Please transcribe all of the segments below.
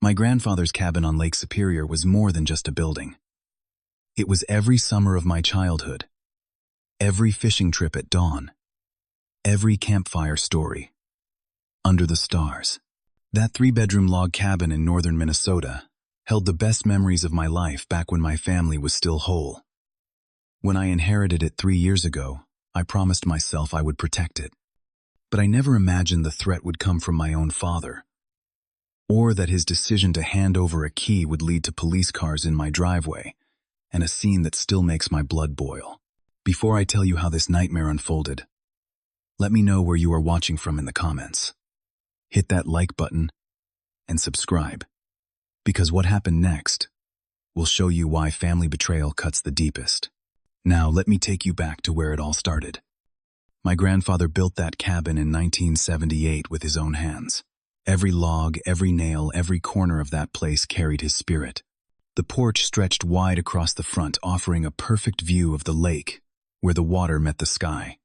My grandfather's cabin on Lake Superior was more than just a building. It was every summer of my childhood, every fishing trip at dawn, every campfire story. Under the stars. That 3-bedroom log cabin in northern Minnesota held the best memories of my life back when my family was still whole. When I inherited it 3 years ago, I promised myself I would protect it. But I never imagined the threat would come from my own father, or that his decision to hand over a key would lead to police cars in my driveway and a scene that still makes my blood boil. Before I tell you how this nightmare unfolded, let me know where you are watching from in the comments. Hit that like button and subscribe, because what happened next will show you why family betrayal cuts the deepest. Now let me take you back to where it all started. My grandfather built that cabin in 1978 with his own hands. Every log, every nail, every corner of that place carried his spirit. The porch stretched wide across the front, offering a perfect view of the lake where the water met the sky.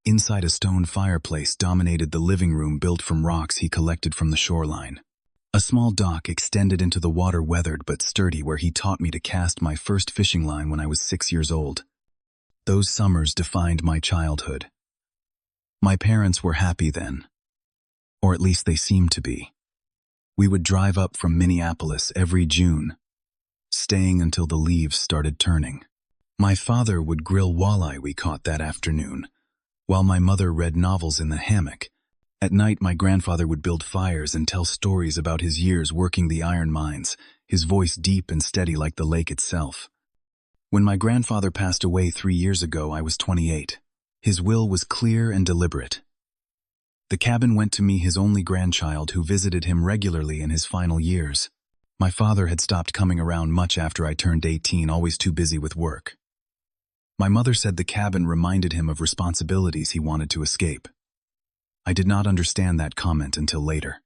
Inside a stone fireplace dominated the living room built from rocks he collected from the shoreline. A small dock extended into the water, weathered but sturdy, where he taught me to cast my first fishing line when I was 6 years old. Those summers defined my childhood. My parents were happy then, or at least they seemed to be. We would drive up from Minneapolis every June, staying until the leaves started turning. My father would grill walleye we caught that afternoon, while my mother read novels in the hammock. At night, my grandfather would build fires and tell stories about his years working the iron mines, his voice deep and steady like the lake itself. When my grandfather passed away 3 years ago, I was 28. His will was clear and deliberate. The cabin went to me, his only grandchild, who visited him regularly in his final years. My father had stopped coming around much after I turned 18, always too busy with work. My mother said the cabin reminded him of responsibilities he wanted to escape. I did not understand that comment until later.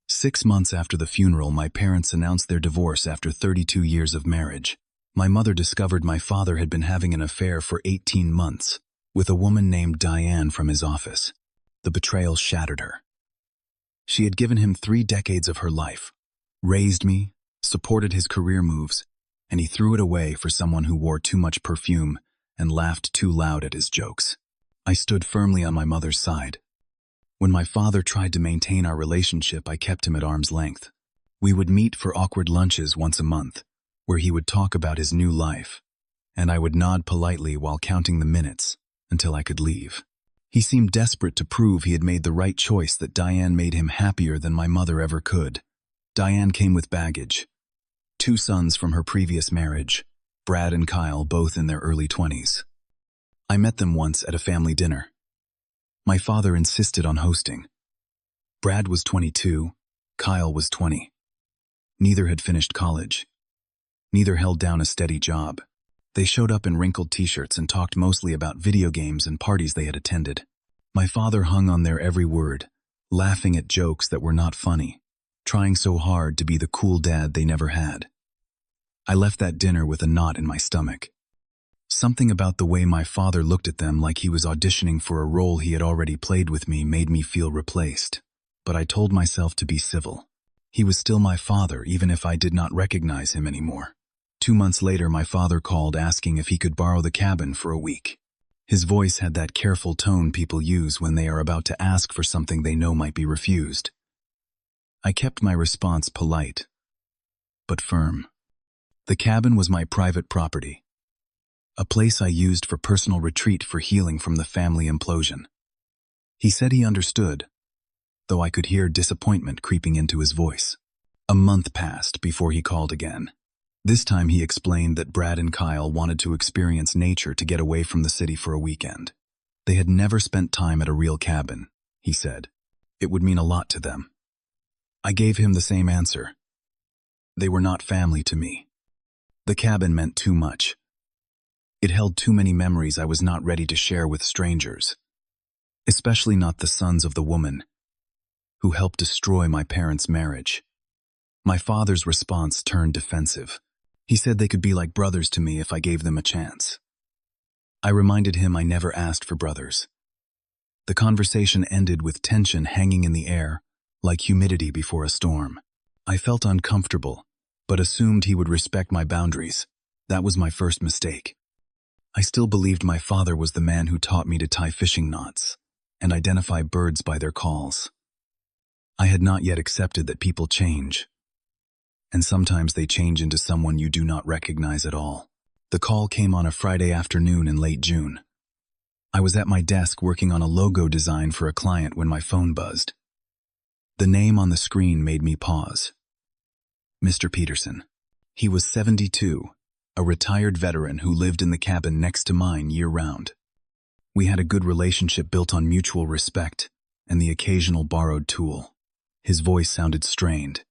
6 months after the funeral, my parents announced their divorce after 32 years of marriage. My mother discovered my father had been having an affair for 18 months with a woman named Diane from his office. The betrayal shattered her. She had given him 3 decades of her life, raised me, supported his career moves, and he threw it away for someone who wore too much perfume and laughed too loud at his jokes. I stood firmly on my mother's side. When my father tried to maintain our relationship, I kept him at arm's length. We would meet for awkward lunches once a month, where he would talk about his new life, and I would nod politely while counting the minutes until I could leave. He seemed desperate to prove he had made the right choice, that Diane made him happier than my mother ever could. Diane came with baggage. 2 sons from her previous marriage, Brad and Kyle, both in their early 20s. I met them once at a family dinner. My father insisted on hosting. Brad was 22, Kyle was 20. Neither had finished college. Neither held down a steady job. They showed up in wrinkled t-shirts and talked mostly about video games and parties they had attended. My father hung on their every word, laughing at jokes that were not funny, trying so hard to be the cool dad they never had. I left that dinner with a knot in my stomach. Something about the way my father looked at them, like he was auditioning for a role he had already played with me, made me feel replaced. But I told myself to be civil. He was still my father, even if I did not recognize him anymore. 2 months later, my father called asking if he could borrow the cabin for a week. His voice had that careful tone people use when they are about to ask for something they know might be refused. I kept my response polite, but firm. The cabin was my private property, a place I used for personal retreat, for healing from the family implosion. He said he understood, though I could hear disappointment creeping into his voice. A month passed before he called again. This time he explained that Brad and Kyle wanted to experience nature, to get away from the city for a weekend. They had never spent time at a real cabin, he said. It would mean a lot to them. I gave him the same answer. They were not family to me. The cabin meant too much. It held too many memories I was not ready to share with strangers, especially not the sons of the woman who helped destroy my parents' marriage. My father's response turned defensive. He said they could be like brothers to me if I gave them a chance. I reminded him I never asked for brothers. The conversation ended with tension hanging in the air, like humidity before a storm. I felt uncomfortable, but assumed he would respect my boundaries. That was my first mistake. I still believed my father was the man who taught me to tie fishing knots and identify birds by their calls. I had not yet accepted that people change, and sometimes they change into someone you do not recognize at all. The call came on a Friday afternoon in late June. I was at my desk working on a logo design for a client when my phone buzzed. The name on the screen made me pause. Mr. Peterson. He was 72, a retired veteran who lived in the cabin next to mine year-round. We had a good relationship built on mutual respect and the occasional borrowed tool. His voice sounded strained.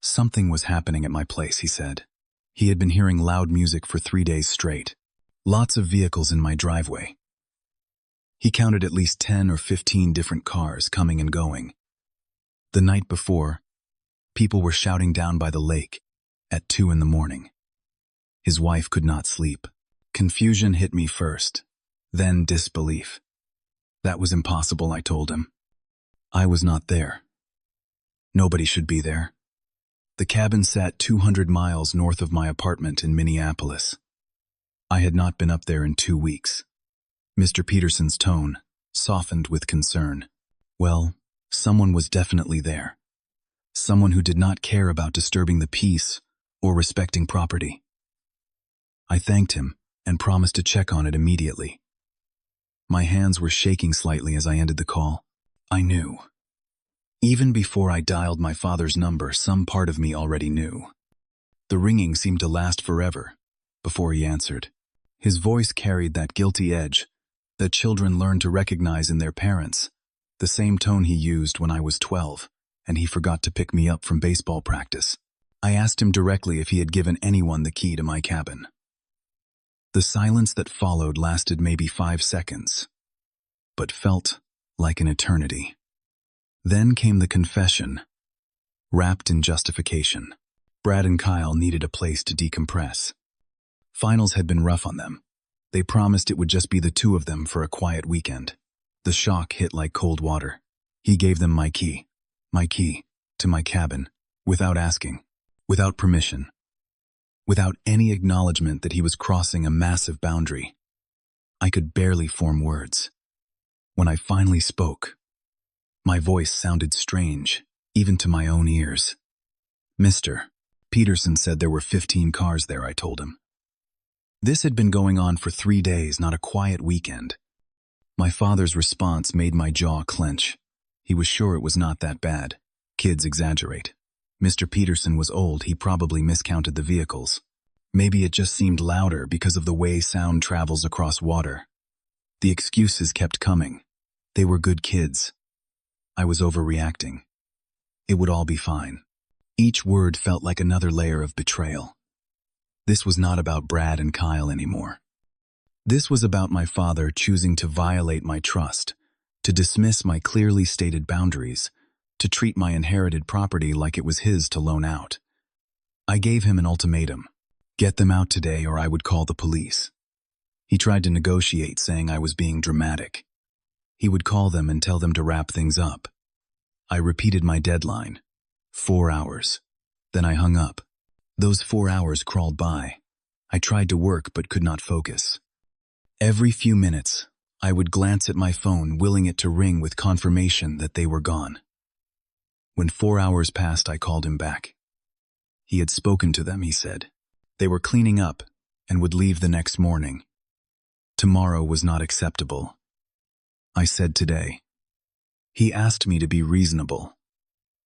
Something was happening at my place, he said. He had been hearing loud music for 3 days straight. Lots of vehicles in my driveway. He counted at least 10 or 15 different cars coming and going. The night before, people were shouting down by the lake at 2 a.m. His wife could not sleep. Confusion hit me first, then disbelief. That was impossible, I told him. I was not there. Nobody should be there. The cabin sat 200 miles north of my apartment in Minneapolis. I had not been up there in 2 weeks. Mr. Peterson's tone softened with concern. Well, someone was definitely there. Someone who did not care about disturbing the peace or respecting property. I thanked him and promised to check on it immediately. My hands were shaking slightly as I ended the call. I knew. Even before I dialed my father's number, some part of me already knew. The ringing seemed to last forever before he answered. His voice carried that guilty edge that children learn to recognize in their parents, the same tone he used when I was 12, and he forgot to pick me up from baseball practice. I asked him directly if he had given anyone the key to my cabin. The silence that followed lasted maybe 5 seconds, but felt like an eternity. Then came the confession, wrapped in justification. Brad and Kyle needed a place to decompress. Finals had been rough on them. They promised it would just be the two of them for a quiet weekend. The shock hit like cold water. He gave them my key to my cabin, without asking, without permission, without any acknowledgement that he was crossing a massive boundary. I could barely form words. When I finally spoke, my voice sounded strange, even to my own ears. Mr. Peterson said there were 15 cars there, I told him. This had been going on for 3 days, not a quiet weekend. My father's response made my jaw clench. He was sure it was not that bad. Kids exaggerate. Mr. Peterson was old, he probably miscounted the vehicles. Maybe it just seemed louder because of the way sound travels across water. The excuses kept coming. They were good kids. I was overreacting. It would all be fine. Each word felt like another layer of betrayal. This was not about Brad and Kyle anymore. This was about my father choosing to violate my trust, to dismiss my clearly stated boundaries, to treat my inherited property like it was his to loan out. I gave him an ultimatum. Get them out today or I would call the police. He tried to negotiate, saying I was being dramatic. He would call them and tell them to wrap things up. I repeated my deadline. 4 hours. Then I hung up. Those 4 hours crawled by. I tried to work but could not focus. Every few minutes, I would glance at my phone, willing it to ring with confirmation that they were gone. When 4 hours passed, I called him back. He had spoken to them, he said. They were cleaning up and would leave the next morning. Tomorrow was not acceptable. I said today. He asked me to be reasonable.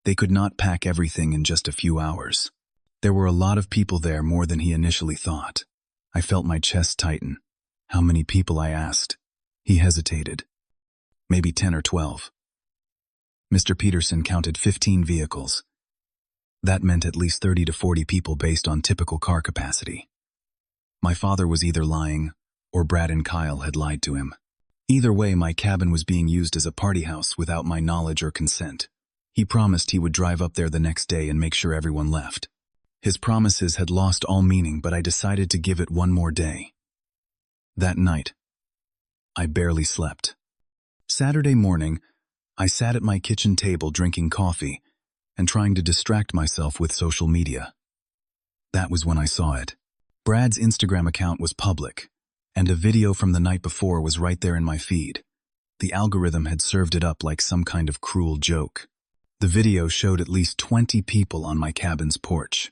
They could not pack everything in just a few hours. There were a lot of people there, more than he initially thought. I felt my chest tighten. How many people, I asked. He hesitated. Maybe 10 or 12. Mr. Peterson counted 15 vehicles. That meant at least 30 to 40 people based on typical car capacity. My father was either lying, or Brad and Kyle had lied to him. Either way, my cabin was being used as a party house without my knowledge or consent. He promised he would drive up there the next day and make sure everyone left. His promises had lost all meaning, but I decided to give it one more day. That night, I barely slept. Saturday morning, I sat at my kitchen table drinking coffee and trying to distract myself with social media. That was when I saw it. Brad's Instagram account was public, and a video from the night before was right there in my feed. The algorithm had served it up like some kind of cruel joke. The video showed at least 20 people on my cabin's porch.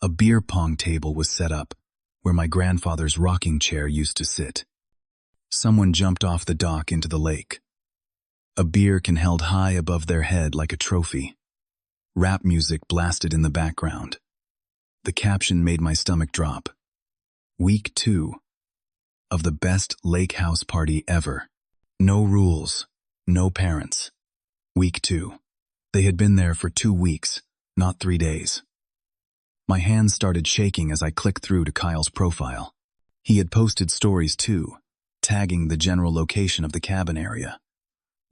A beer pong table was set up, where my grandfather's rocking chair used to sit. Someone jumped off the dock into the lake. A beer can held high above their head like a trophy. Rap music blasted in the background. The caption made my stomach drop. Week 2 of the best lake house party ever. No rules, no parents. Week 2. They had been there for 2 weeks, not 3 days. My hands started shaking as I clicked through to Kyle's profile. He had posted stories too, tagging the general location of the cabin area.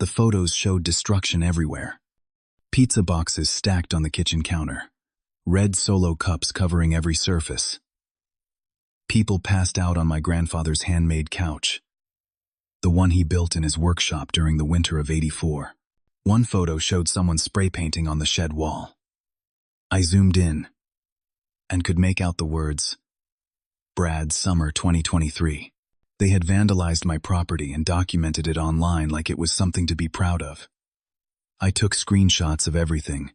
The photos showed destruction everywhere. Pizza boxes stacked on the kitchen counter. Red Solo cups covering every surface. People passed out on my grandfather's handmade couch, the one he built in his workshop during the winter of '84. One photo showed someone spray painting on the shed wall. I zoomed in and could make out the words, Brad Summer 2023. They had vandalized my property and documented it online like it was something to be proud of. I took screenshots of everything.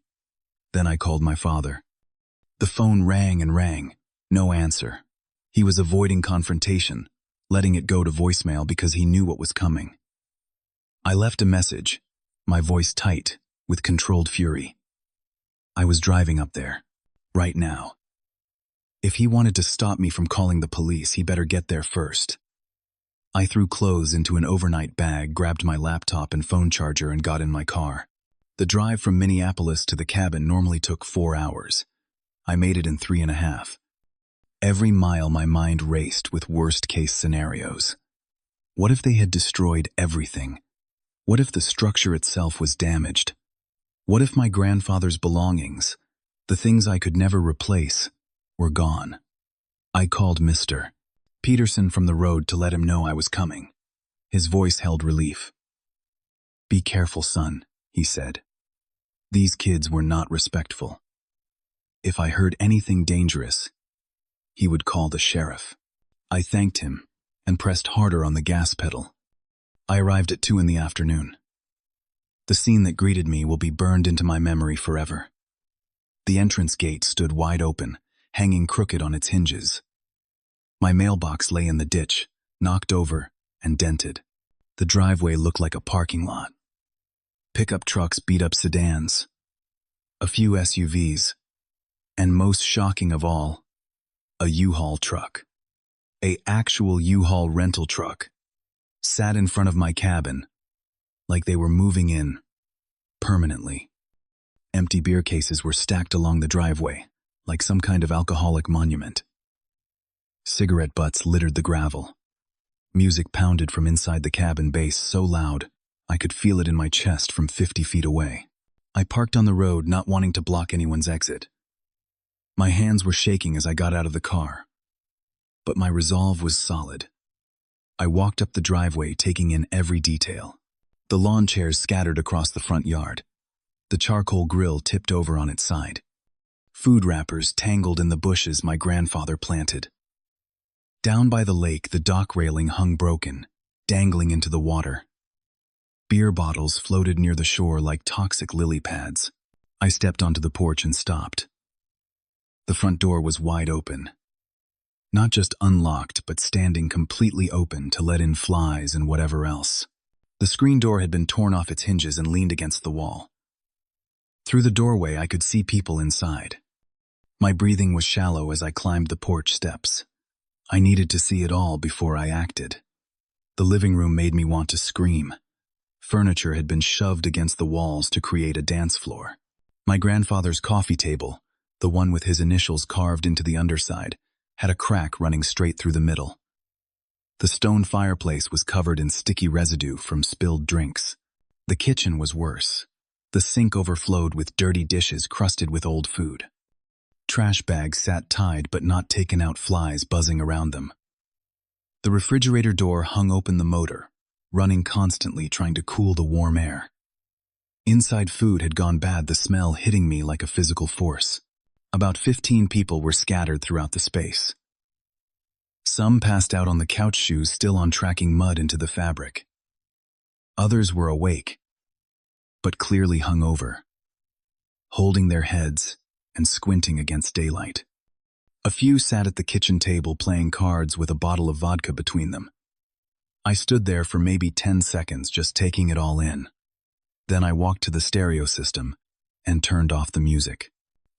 Then I called my father. The phone rang and rang. No answer. He was avoiding confrontation, letting it go to voicemail because he knew what was coming. I left a message, my voice tight, with controlled fury. I was driving up there, right now. If he wanted to stop me from calling the police, he better get there first. I threw clothes into an overnight bag, grabbed my laptop and phone charger, and got in my car. The drive from Minneapolis to the cabin normally took 4 hours. I made it in 3.5. Every mile my mind raced with worst-case scenarios. What if they had destroyed everything? What if the structure itself was damaged? What if my grandfather's belongings, the things I could never replace, were gone? I called Mr. Peterson from the road to let him know I was coming. His voice held relief. "Be careful, son," he said. "These kids were not respectful. If I heard anything dangerous, he would call the sheriff." I thanked him and pressed harder on the gas pedal. I arrived at 2 in the afternoon. The scene that greeted me will be burned into my memory forever. The entrance gate stood wide open, hanging crooked on its hinges. My mailbox lay in the ditch, knocked over and dented. The driveway looked like a parking lot. Pickup trucks beat up sedans, a few SUVs, and most shocking of all, a U-Haul truck. An actual U-Haul rental truck sat in front of my cabin like they were moving in permanently. Empty beer cases were stacked along the driveway like some kind of alcoholic monument. Cigarette butts littered the gravel. Music pounded from inside the cabin base so loud I could feel it in my chest from 50 feet away. I parked on the road, not wanting to block anyone's exit. My hands were shaking as I got out of the car, but my resolve was solid. I walked up the driveway, taking in every detail. The lawn chairs scattered across the front yard. The charcoal grill tipped over on its side. Food wrappers tangled in the bushes my grandfather planted. Down by the lake, the dock railing hung broken, dangling into the water. Beer bottles floated near the shore like toxic lily pads. I stepped onto the porch and stopped. The front door was wide open. Not just unlocked, but standing completely open to let in flies and whatever else. The screen door had been torn off its hinges and leaned against the wall. Through the doorway, I could see people inside. My breathing was shallow as I climbed the porch steps. I needed to see it all before I acted. The living room made me want to scream. Furniture had been shoved against the walls to create a dance floor. My grandfather's coffee table, the one with his initials carved into the underside, had a crack running straight through the middle. The stone fireplace was covered in sticky residue from spilled drinks. The kitchen was worse. The sink overflowed with dirty dishes crusted with old food. Trash bags sat tied but not taken out, flies buzzing around them. The refrigerator door hung open, the motor running constantly, trying to cool the warm air. Inside food had gone bad, the smell hitting me like a physical force. About 15 people were scattered throughout the space. Some passed out on the couch, shoes still on, tracking mud into the fabric. Others were awake, but clearly hungover, holding their heads and squinting against daylight. A few sat at the kitchen table playing cards with a bottle of vodka between them. I stood there for maybe 10 seconds just taking it all in. Then I walked to the stereo system and turned off the music.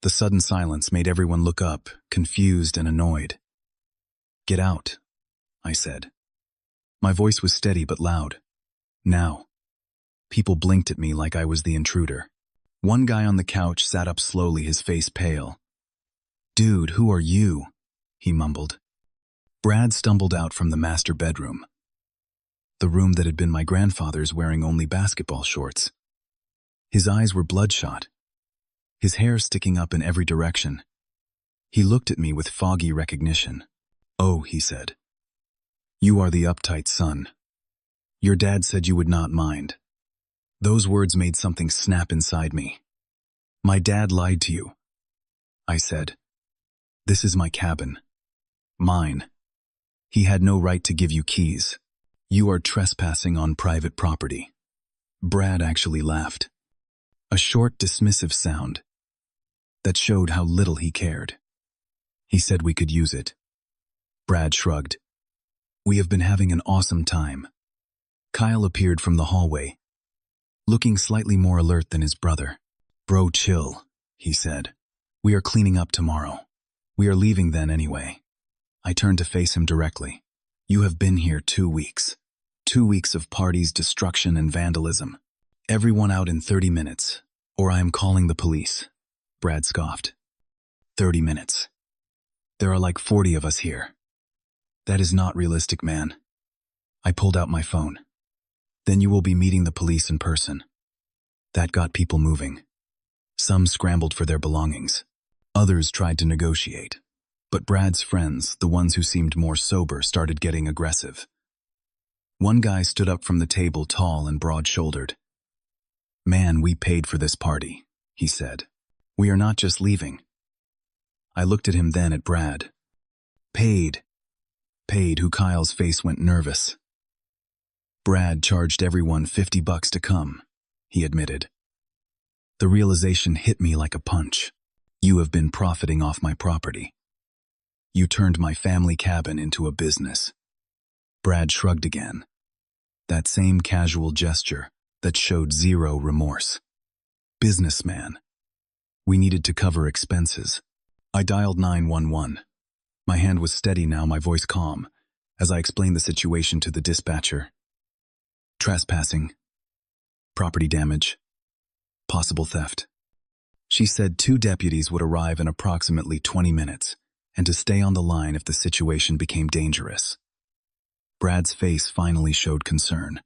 The sudden silence made everyone look up, confused and annoyed. "Get out," I said. My voice was steady but loud. "Now." People blinked at me like I was the intruder. One guy on the couch sat up slowly, his face pale. "Dude, who are you?" he mumbled. Brad stumbled out from the master bedroom, the room that had been my grandfather's, wearing only basketball shorts. His eyes were bloodshot, his hair sticking up in every direction. He looked at me with foggy recognition. "Oh," he said. "You are the uptight son. Your dad said you would not mind." Those words made something snap inside me. "My dad lied to you," I said. "This is my cabin. Mine. He had no right to give you keys. You are trespassing on private property." Brad actually laughed. A short, dismissive sound that showed how little he cared. He said we could use it. Brad shrugged. "We have been having an awesome time." Kyle appeared from the hallway, looking slightly more alert than his brother. "Bro, chill," he said. "We are cleaning up tomorrow. We are leaving then anyway." I turned to face him directly. "You have been here 2 weeks. 2 weeks of parties, destruction, and vandalism. Everyone out in 30 minutes, or I am calling the police." Brad scoffed. 30 minutes. There are like 40 of us here. That is not realistic, man. I pulled out my phone. "Then you will be meeting the police in person." That got people moving. Some scrambled for their belongings. Others tried to negotiate. But Brad's friends, the ones who seemed more sober, started getting aggressive. One guy stood up from the table, tall and broad-shouldered. "Man, we paid for this party," he said. "We are not just leaving." I looked at him, then at Brad. Paid, who Kyle's face went nervous. "Brad charged everyone $50 to come," he admitted. The realization hit me like a punch. You have been profiting off my property. You turned my family cabin into a business. Brad shrugged again. That same casual gesture that showed zero remorse. Businessman. We needed to cover expenses. I dialed 911. My hand was steady now, my voice calm, as I explained the situation to the dispatcher. Trespassing, property damage, possible theft. She said 2 deputies would arrive in approximately 20 minutes, and to stay on the line if the situation became dangerous. Brad's face finally showed concern.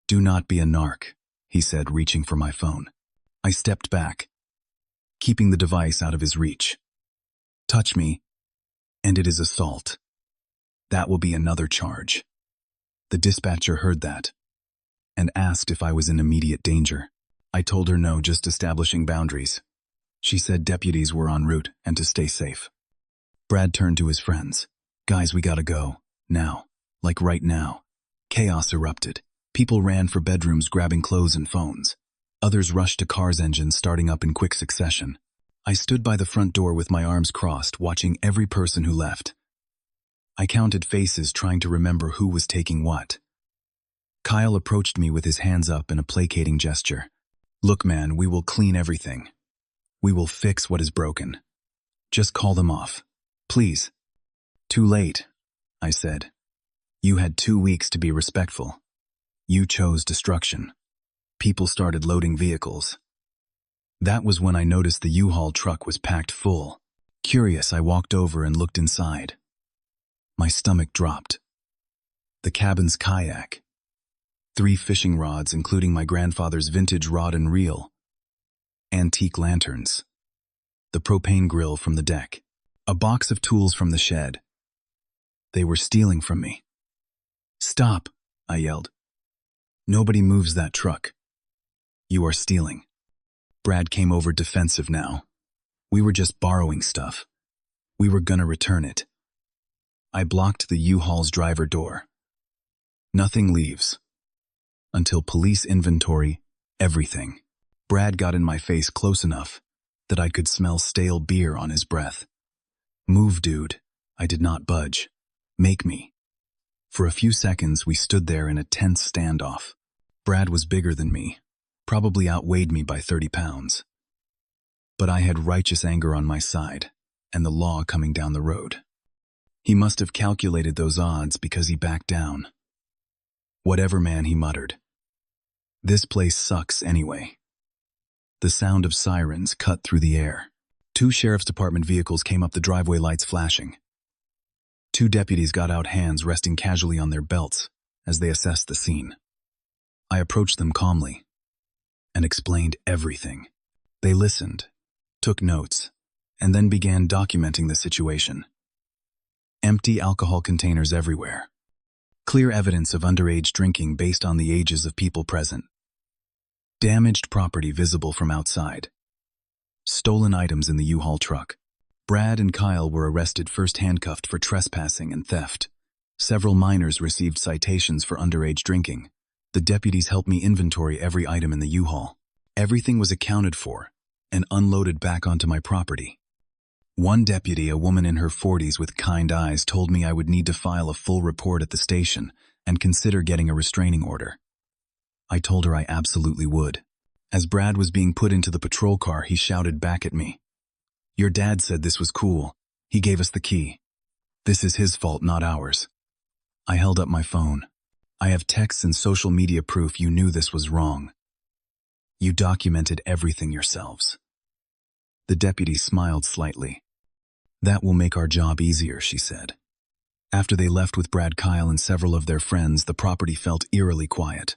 "Do not be a narc," he said, reaching for my phone. I stepped back, keeping the device out of his reach. "Touch me, and it is assault. That will be another charge." The dispatcher heard that and asked if I was in immediate danger. I told her no, just establishing boundaries. She said deputies were en route and to stay safe. Brad turned to his friends. "Guys, we gotta go. Now. Like right now." Chaos erupted. People ran for bedrooms, grabbing clothes and phones. Others rushed to cars' engines, starting up in quick succession. I stood by the front door with my arms crossed, watching every person who left. I counted faces, trying to remember who was taking what. Kyle approached me with his hands up in a placating gesture. "Look, man, we will clean everything. We will fix what is broken. Just call them off. Please." "Too late," I said. "You had 2 weeks to be respectful. You chose destruction." People started loading vehicles. That was when I noticed the U-Haul truck was packed full. Curious, I walked over and looked inside. My stomach dropped. The cabin's kayak. 3 fishing rods, including my grandfather's vintage rod and reel. Antique lanterns. The propane grill from the deck. A box of tools from the shed. They were stealing from me. "Stop," I yelled. "Nobody moves that truck. "You are stealing." Brad came over defensive now. "We were just borrowing stuff. We were gonna return it." I blocked the U-Haul's driver door. Nothing leaves. Until police inventory everything. Brad got in my face close enough that I could smell stale beer on his breath. "Move, dude." I did not budge. "Make me." For a few seconds, we stood there in a tense standoff. Brad was bigger than me, probably outweighed me by 30 pounds. But I had righteous anger on my side, and the law coming down the road. He must have calculated those odds because he backed down. "Whatever, man," he muttered. "This place sucks anyway." The sound of sirens cut through the air. 2 sheriff's department vehicles came up the driveway, lights flashing. 2 deputies got out, hands resting casually on their belts as they assessed the scene. I approached them calmly and explained everything. They listened, took notes, and then began documenting the situation. Empty alcohol containers everywhere. Clear evidence of underage drinking based on the ages of people present. Damaged property visible from outside. Stolen items in the U-Haul truck. Brad and Kyle were arrested, first handcuffed for trespassing and theft. Several minors received citations for underage drinking. The deputies helped me inventory every item in the U-Haul. Everything was accounted for and unloaded back onto my property. One deputy, a woman in her 40s with kind eyes, told me I would need to file a full report at the station and consider getting a restraining order. I told her I absolutely would. As Brad was being put into the patrol car, he shouted back at me, "Your dad said this was cool. He gave us the key. This is his fault, not ours." I held up my phone. "I have texts and social media proof you knew this was wrong. You documented everything yourselves." The deputy smiled slightly. "That will make our job easier," she said. After they left with Brad, Kyle, and several of their friends, the property felt eerily quiet.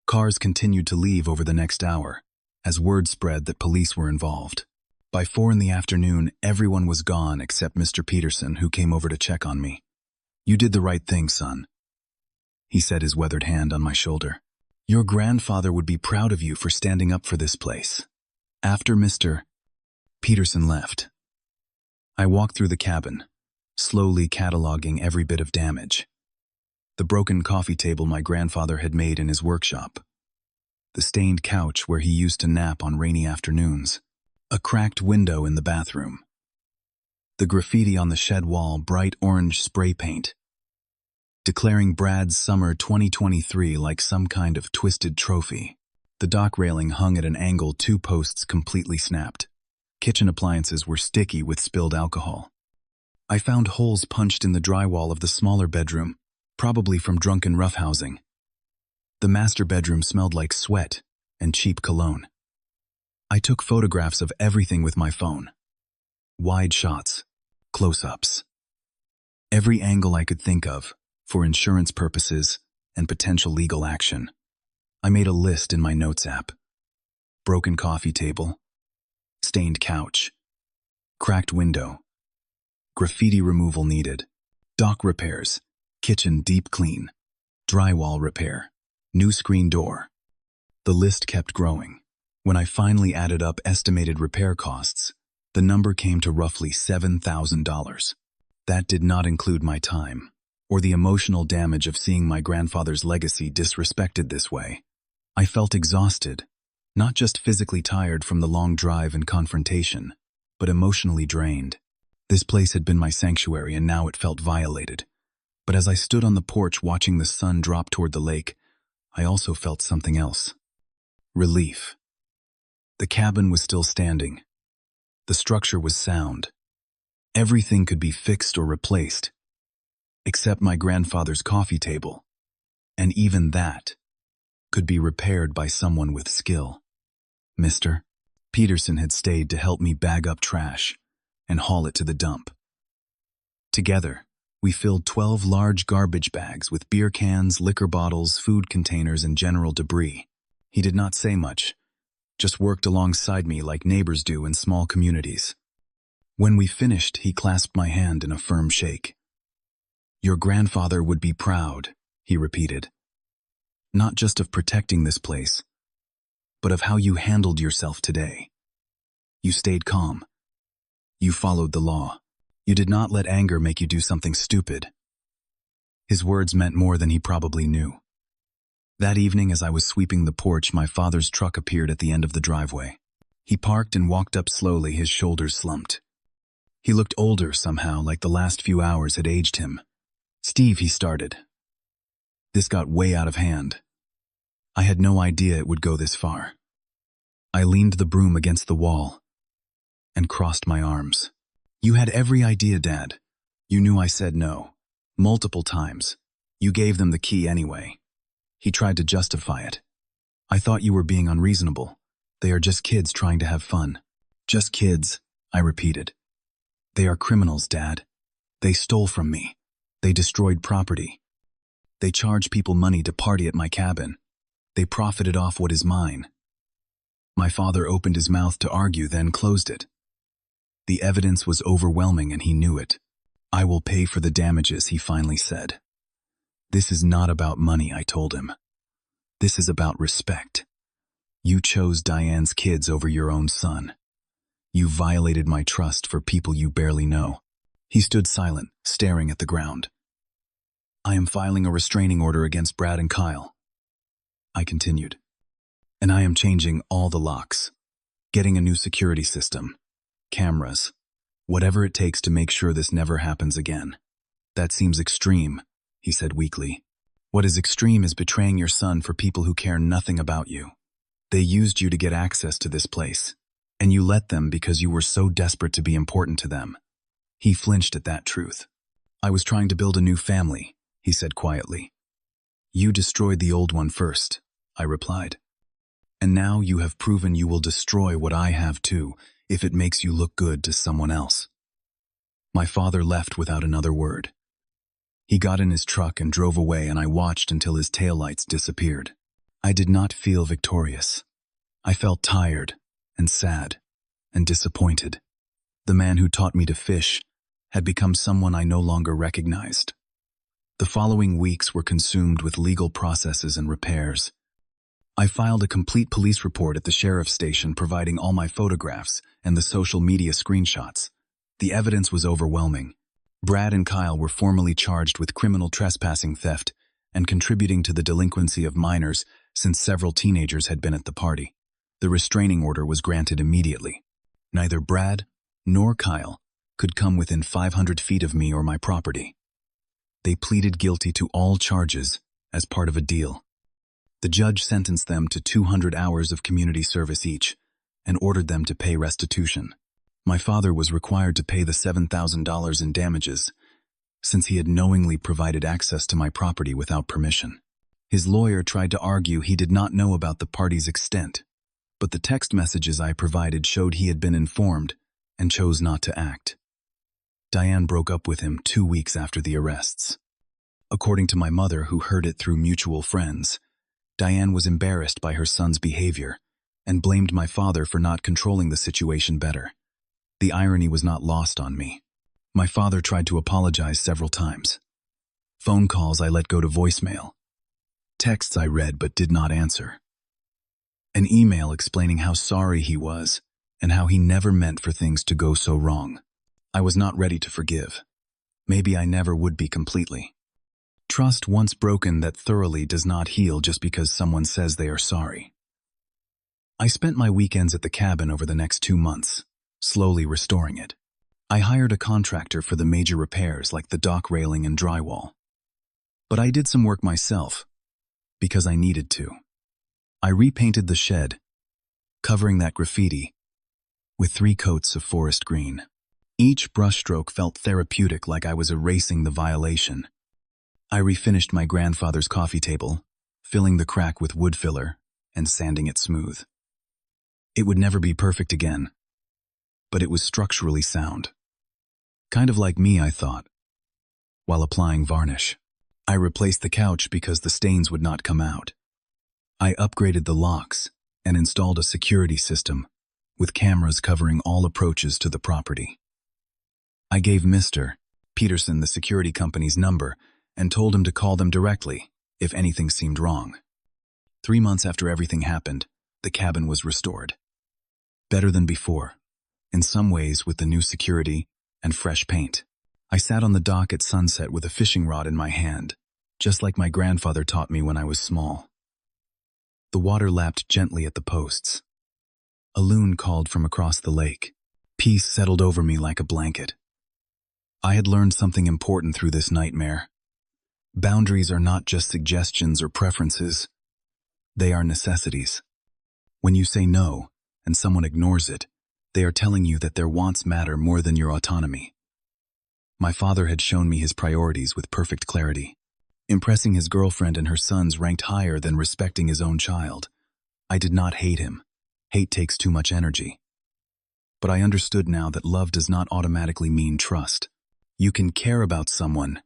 Cars continued to leave over the next hour, as word spread that police were involved. By 4 in the afternoon, everyone was gone except Mr. Peterson, who came over to check on me. "You did the right thing, son," he said, his weathered hand on my shoulder. "Your grandfather would be proud of you for standing up for this place." After Mr. Peterson left, I walked through the cabin, slowly cataloging every bit of damage. The broken coffee table my grandfather had made in his workshop. The stained couch where he used to nap on rainy afternoons. A cracked window in the bathroom. The graffiti on the shed wall, bright orange spray paint, declaring Brad's summer 2023 like some kind of twisted trophy. The dock railing hung at an angle, 2 posts completely snapped. Kitchen appliances were sticky with spilled alcohol. I found holes punched in the drywall of the smaller bedroom, probably from drunken roughhousing. The master bedroom smelled like sweat and cheap cologne. I took photographs of everything with my phone. Wide shots, close-ups. Every angle I could think of, for insurance purposes and potential legal action. I made a list in my notes app. Broken coffee table, stained couch, cracked window, graffiti removal needed, dock repairs, kitchen deep clean, drywall repair, new screen door. The list kept growing. When I finally added up estimated repair costs, the number came to roughly $7,000. That did not include my time, or the emotional damage of seeing my grandfather's legacy disrespected this way. I felt exhausted, not just physically tired from the long drive and confrontation, but emotionally drained. This place had been my sanctuary, and now it felt violated. But as I stood on the porch watching the sun drop toward the lake, I also felt something else. Relief. The cabin was still standing. The structure was sound. Everything could be fixed or replaced, except my grandfather's coffee table. And even that could be repaired by someone with skill. Mr. Peterson had stayed to help me bag up trash and haul it to the dump. Together, we filled 12 large garbage bags with beer cans, liquor bottles, food containers, and general debris. He did not say much, just worked alongside me like neighbors do in small communities. When we finished, he clasped my hand in a firm shake. "Your grandfather would be proud," he repeated. "Not just of protecting this place, but of how you handled yourself today. You stayed calm. You followed the law. You did not let anger make you do something stupid. His words meant more than he probably knew. That evening, as I was sweeping the porch, my father's truck appeared at the end of the driveway. He parked and walked up slowly, his shoulders slumped. He looked older somehow, like the last few hours had aged him. "Steve," he started. This got way out of hand. I had no idea it would go this far. I leaned the broom against the wall and crossed my arms. "You had every idea, Dad. You knew I said no. Multiple times. You gave them the key anyway." He tried to justify it. "I thought you were being unreasonable. They are just kids trying to have fun." "Just kids," I repeated. "They are criminals, Dad. They stole from me. They destroyed property. They charge people money to party at my cabin. They profited off what is mine." My father opened his mouth to argue, then closed it. The evidence was overwhelming and he knew it. "I will pay for the damages," he finally said. "This is not about money," I told him. "This is about respect. You chose Diane's kids over your own son. You violated my trust for people you barely know." He stood silent, staring at the ground. "I am filing a restraining order against Brad and Kyle," I continued. "And I am changing all the locks, getting a new security system, cameras, whatever it takes to make sure this never happens again." "That seems extreme," he said weakly. "What is extreme is betraying your son for people who care nothing about you. They used you to get access to this place, and you let them because you were so desperate to be important to them." He flinched at that truth. "I was trying to build a new family," he said quietly. "You destroyed the old one first," I replied. "And now you have proven you will destroy what I have too, if it makes you look good to someone else." My father left without another word. He got in his truck and drove away, and I watched until his taillights disappeared. I did not feel victorious. I felt tired and sad and disappointed. The man who taught me to fish had become someone I no longer recognized. The following weeks were consumed with legal processes and repairs. I filed a complete police report at the sheriff's station, providing all my photographs and the social media screenshots. The evidence was overwhelming. Brad and Kyle were formally charged with criminal trespassing, theft, and contributing to the delinquency of minors since several teenagers had been at the party. The restraining order was granted immediately. Neither Brad nor Kyle could come within 500 feet of me or my property. They pleaded guilty to all charges as part of a deal. The judge sentenced them to 200 hours of community service each and ordered them to pay restitution. My father was required to pay the $7,000 in damages since he had knowingly provided access to my property without permission. His lawyer tried to argue he did not know about the party's extent, but the text messages I provided showed he had been informed and chose not to act. Diane broke up with him 2 weeks after the arrests. According to my mother, who heard it through mutual friends, Diane was embarrassed by her son's behavior and blamed my father for not controlling the situation better. The irony was not lost on me. My father tried to apologize several times. Phone calls I let go to voicemail. Texts I read but did not answer. An email explaining how sorry he was and how he never meant for things to go so wrong. I was not ready to forgive. Maybe I never would be completely. Trust once broken that thoroughly does not heal just because someone says they are sorry. I spent my weekends at the cabin over the next 2 months, slowly restoring it. I hired a contractor for the major repairs like the dock railing and drywall. But I did some work myself, because I needed to. I repainted the shed, covering that graffiti with 3 coats of forest green. Each brushstroke felt therapeutic, like I was erasing the violation. I refinished my grandfather's coffee table, filling the crack with wood filler and sanding it smooth. It would never be perfect again, but it was structurally sound. Kind of like me, I thought, while applying varnish. I replaced the couch because the stains would not come out. I upgraded the locks and installed a security system with cameras covering all approaches to the property. I gave Mr. Peterson the security company's number and told him to call them directly if anything seemed wrong. 3 months after everything happened, The cabin was restored. Better than before, in some ways with the new security and fresh paint. I sat on the dock at sunset with a fishing rod in my hand, just like my grandfather taught me when I was small. The water lapped gently at the posts. A loon called from across the lake. Peace settled over me like a blanket. I had learned something important through this nightmare. Boundaries are not just suggestions or preferences. They are necessities. When you say no, and someone ignores it, they are telling you that their wants matter more than your autonomy. My father had shown me his priorities with perfect clarity. Impressing his girlfriend and her sons ranked higher than respecting his own child. I did not hate him. Hate takes too much energy. But I understood now that love does not automatically mean trust. You can care about someone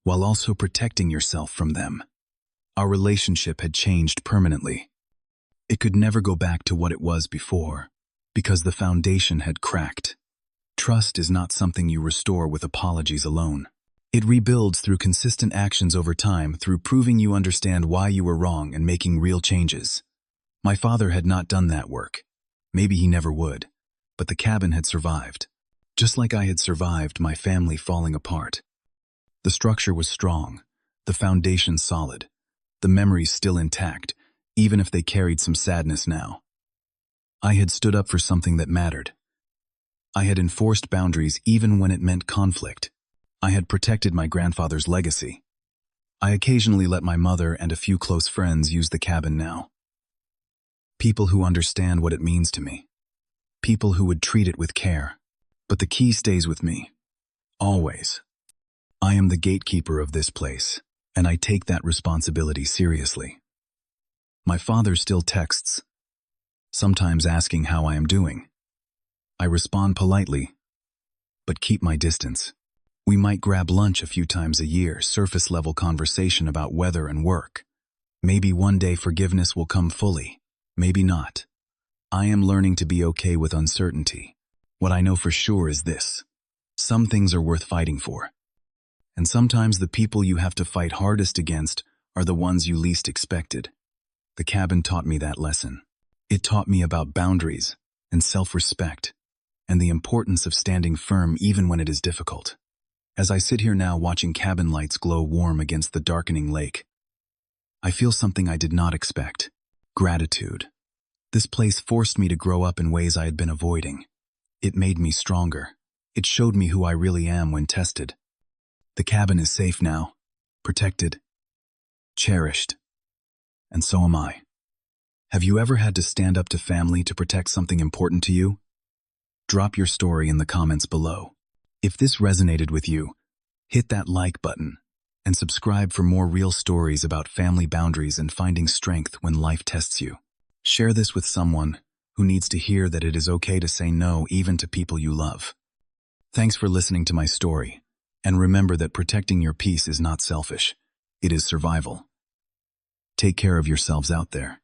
while also protecting yourself from them. Our relationship had changed permanently. It could never go back to what it was before, because the foundation had cracked. Trust is not something you restore with apologies alone. It rebuilds through consistent actions over time, through proving you understand why you were wrong and making real changes. My father had not done that work. Maybe he never would. But the cabin had survived. Just like I had survived my family falling apart. The structure was strong, the foundation solid, the memories still intact, even if they carried some sadness now. I had stood up for something that mattered. I had enforced boundaries even when it meant conflict. I had protected my grandfather's legacy. I occasionally let my mother and a few close friends use the cabin now. People who understand what it means to me. People who would treat it with care. But the key stays with me. Always. I am the gatekeeper of this place, and I take that responsibility seriously. My father still texts, sometimes asking how I am doing. I respond politely, but keep my distance. We might grab lunch a few times a year, surface-level conversation about weather and work. Maybe one day forgiveness will come fully, maybe not. I am learning to be okay with uncertainty. What I know for sure is this: some things are worth fighting for. And sometimes the people you have to fight hardest against are the ones you least expected. The cabin taught me that lesson. It taught me about boundaries and self-respect, and the importance of standing firm even when it is difficult. As I sit here now watching cabin lights glow warm against the darkening lake, I feel something I did not expect: gratitude. This place forced me to grow up in ways I had been avoiding. It made me stronger. It showed me who I really am when tested. The cabin is safe now, protected, cherished, and so am I. Have you ever had to stand up to family to protect something important to you? Drop your story in the comments below. If this resonated with you, hit that like button and subscribe for more real stories about family boundaries and finding strength when life tests you. Share this with someone who needs to hear that it is okay to say no even to people you love. Thanks for listening to my story, and remember that protecting your peace is not selfish, it is survival. Take care of yourselves out there.